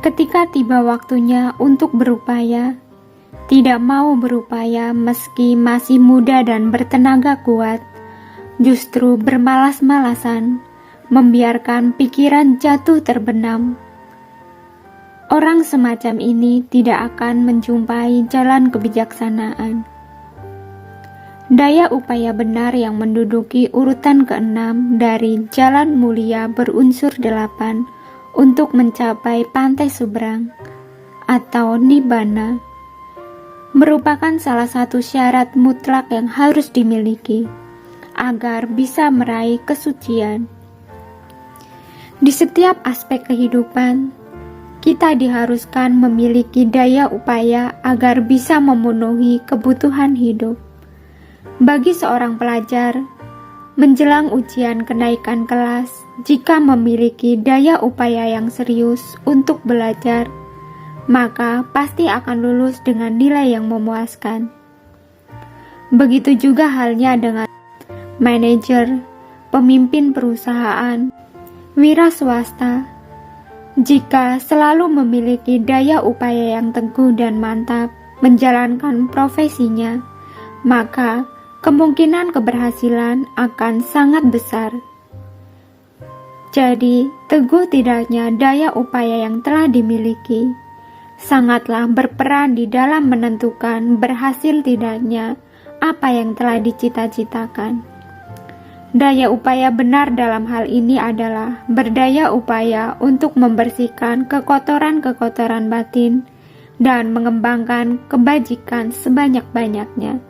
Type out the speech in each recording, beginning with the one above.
ketika tiba waktunya untuk berupaya, tidak mau berupaya meski masih muda dan bertenaga kuat, justru bermalas-malasan, membiarkan pikiran jatuh terbenam. Orang semacam ini tidak akan menjumpai jalan kebijaksanaan. Daya upaya benar yang menduduki urutan ke-6 dari jalan mulia berunsur 8 untuk mencapai pantai seberang atau nibbana merupakan salah satu syarat mutlak yang harus dimiliki agar bisa meraih kesucian. Di setiap aspek kehidupan, kita diharuskan memiliki daya upaya agar bisa memenuhi kebutuhan hidup. Bagi seorang pelajar, menjelang ujian kenaikan kelas, jika memiliki daya upaya yang serius untuk belajar, maka pasti akan lulus dengan nilai yang memuaskan. Begitu juga halnya dengan manajer, pemimpin perusahaan, wira swasta. Jika selalu memiliki daya upaya yang teguh dan mantap menjalankan profesinya, maka kemungkinan keberhasilan akan sangat besar. Jadi, teguh tidaknya daya upaya yang telah dimiliki sangatlah berperan di dalam menentukan berhasil tidaknya apa yang telah dicita-citakan. Daya upaya benar dalam hal ini adalah berdaya upaya untuk membersihkan kekotoran-kekotoran batin dan mengembangkan kebajikan sebanyak-banyaknya.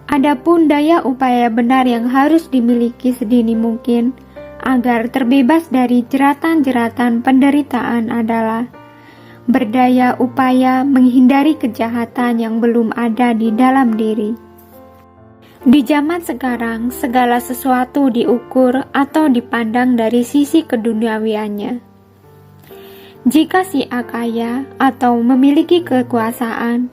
Adapun daya upaya benar yang harus dimiliki sedini mungkin agar terbebas dari jeratan-jeratan penderitaan adalah berdaya upaya menghindari kejahatan yang belum ada di dalam diri. Di zaman sekarang, segala sesuatu diukur atau dipandang dari sisi keduniawiannya. Jika si A kaya atau memiliki kekuasaan,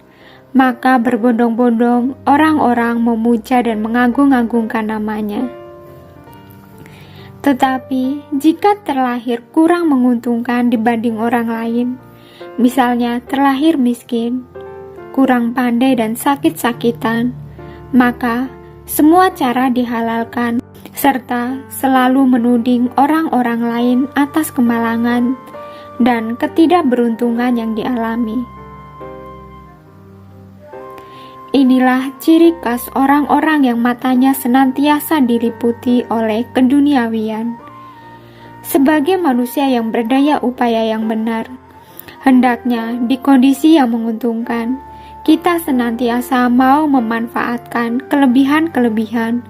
maka berbondong-bondong orang-orang memuja dan mengagung-agungkan namanya. Tetapi jika terlahir kurang menguntungkan dibanding orang lain, misalnya terlahir miskin, kurang pandai dan sakit-sakitan, maka semua cara dihalalkan serta selalu menuding orang-orang lain atas kemalangan dan ketidakberuntungan yang dialami. Inilah ciri khas orang-orang yang matanya senantiasa diliputi oleh keduniawian. Sebagai manusia yang berdaya upaya yang benar, hendaknya di kondisi yang menguntungkan, kita senantiasa mau memanfaatkan kelebihan-kelebihan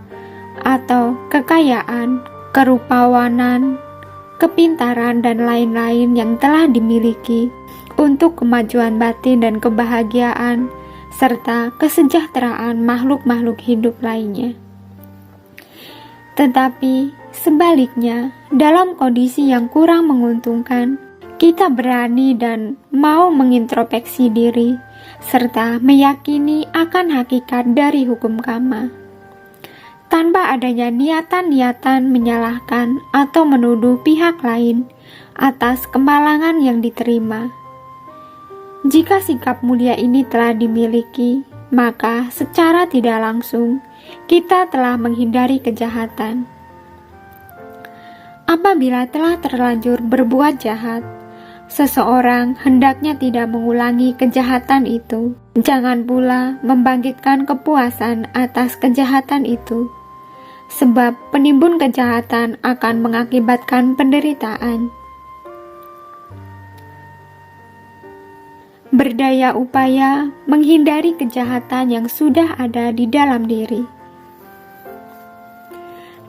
atau kekayaan, kerupawanan, kepintaran, dan lain-lain yang telah dimiliki untuk kemajuan batin dan kebahagiaan serta kesejahteraan makhluk-makhluk hidup lainnya. Tetapi sebaliknya, dalam kondisi yang kurang menguntungkan, kita berani dan mau mengintrospeksi diri serta meyakini akan hakikat dari hukum karma, tanpa adanya niatan-niatan menyalahkan atau menuduh pihak lain atas kemalangan yang diterima. Jika sikap mulia ini telah dimiliki, maka secara tidak langsung kita telah menghindari kejahatan. Apabila telah terlanjur berbuat jahat, seseorang hendaknya tidak mengulangi kejahatan itu. Jangan pula membangkitkan kepuasan atas kejahatan itu, sebab penimbun kejahatan akan mengakibatkan penderitaan. Berdaya upaya menghindari kejahatan yang sudah ada di dalam diri.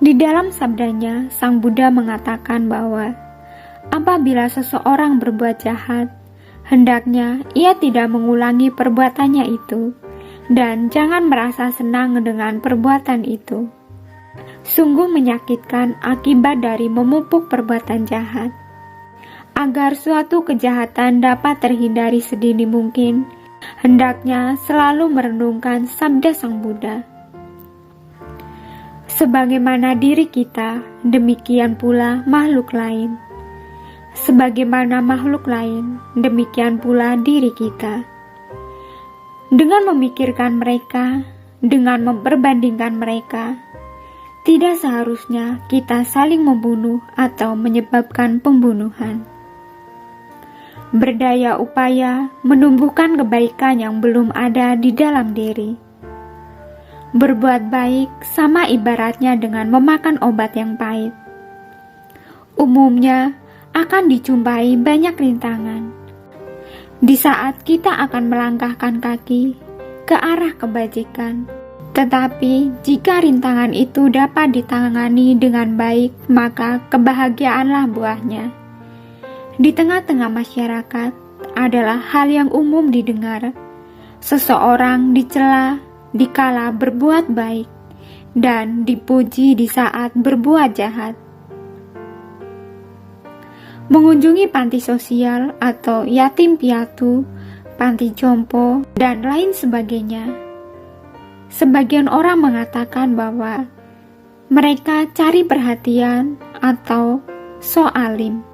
Di dalam sabdanya, Sang Buddha mengatakan bahwa apabila seseorang berbuat jahat, hendaknya ia tidak mengulangi perbuatannya itu, dan jangan merasa senang dengan perbuatan itu. Sungguh menyakitkan akibat dari memupuk perbuatan jahat. Agar suatu kejahatan dapat terhindari sedini mungkin, hendaknya selalu merenungkan sabda Sang Buddha. Sebagaimana diri kita, demikian pula makhluk lain. Sebagaimana makhluk lain, demikian pula diri kita. Dengan memikirkan mereka, dengan memperbandingkan mereka, tidak seharusnya kita saling membunuh atau menyebabkan pembunuhan. Berdaya upaya menumbuhkan kebaikan yang belum ada di dalam diri. Berbuat baik sama ibaratnya dengan memakan obat yang pahit. Umumnya akan dijumpai banyak rintangan di saat kita akan melangkahkan kaki ke arah kebajikan. Tetapi jika rintangan itu dapat ditangani dengan baik, maka kebahagiaanlah buahnya. Di tengah-tengah masyarakat adalah hal yang umum didengar. Seseorang dicela dikala berbuat baik dan dipuji di saat berbuat jahat. Mengunjungi panti sosial atau yatim piatu, panti jompo, dan lain sebagainya. Sebagian orang mengatakan bahwa mereka cari perhatian atau soalim.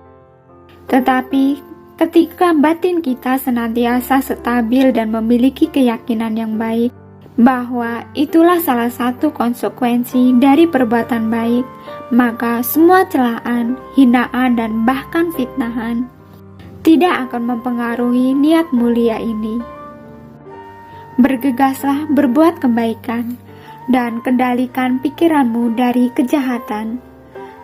Tetapi ketika batin kita senantiasa stabil dan memiliki keyakinan yang baik, bahwa itulah salah satu konsekuensi dari perbuatan baik, maka semua celaan, hinaan, dan bahkan fitnahan tidak akan mempengaruhi niat mulia ini. Bergegaslah berbuat kebaikan dan kendalikan pikiranmu dari kejahatan.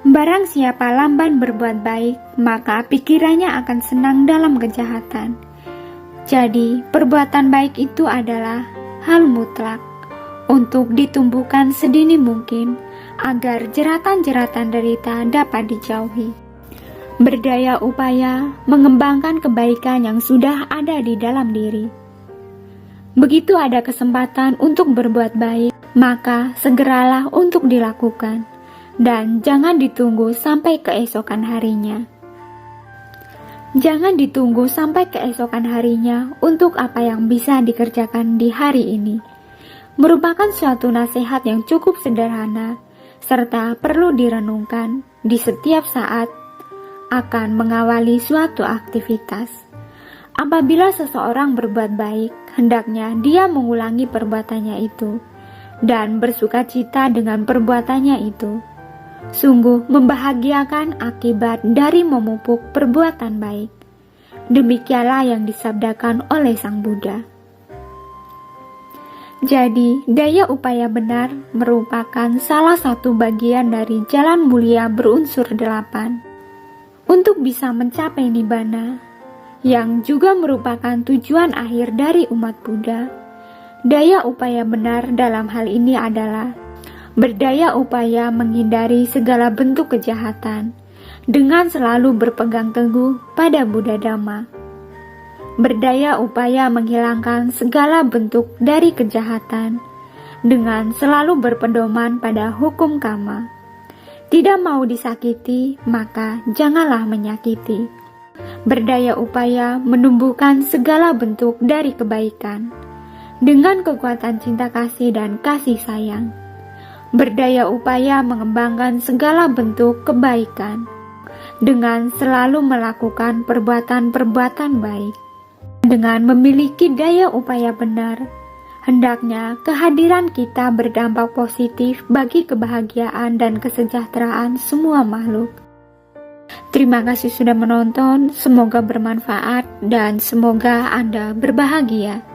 Barang siapa lamban berbuat baik, maka pikirannya akan senang dalam kejahatan. Jadi, perbuatan baik itu adalah hal mutlak untuk ditumbuhkan sedini mungkin agar jeratan-jeratan derita dapat dijauhi. Berdaya upaya mengembangkan kebaikan yang sudah ada di dalam diri. Begitu ada kesempatan untuk berbuat baik, maka segeralah untuk dilakukan dan jangan ditunggu sampai keesokan harinya. Jangan ditunggu sampai keesokan harinya untuk apa yang bisa dikerjakan di hari ini. Merupakan suatu nasihat yang cukup sederhana, serta perlu direnungkan di setiap saat akan mengawali suatu aktivitas. Apabila seseorang berbuat baik, hendaknya dia mengulangi perbuatannya itu, dan bersukacita dengan perbuatannya itu. Sungguh membahagiakan akibat dari memupuk perbuatan baik. Demikianlah yang disabdakan oleh Sang Buddha. Jadi, daya upaya benar merupakan salah satu bagian dari jalan mulia berunsur 8. Untuk bisa mencapai nibbana, yang juga merupakan tujuan akhir dari umat Buddha, daya upaya benar dalam hal ini adalah berdaya upaya menghindari segala bentuk kejahatan dengan selalu berpegang teguh pada Buddha Dhamma. Berdaya upaya menghilangkan segala bentuk dari kejahatan dengan selalu berpedoman pada hukum kama. Tidak mau disakiti, maka janganlah menyakiti. Berdaya upaya menumbuhkan segala bentuk dari kebaikan dengan kekuatan cinta kasih dan kasih sayang. Berdaya upaya mengembangkan segala bentuk kebaikan dengan selalu melakukan perbuatan-perbuatan baik. Dengan memiliki daya upaya benar, hendaknya kehadiran kita berdampak positif bagi kebahagiaan dan kesejahteraan semua makhluk. Terima kasih sudah menonton, semoga bermanfaat dan semoga Anda berbahagia.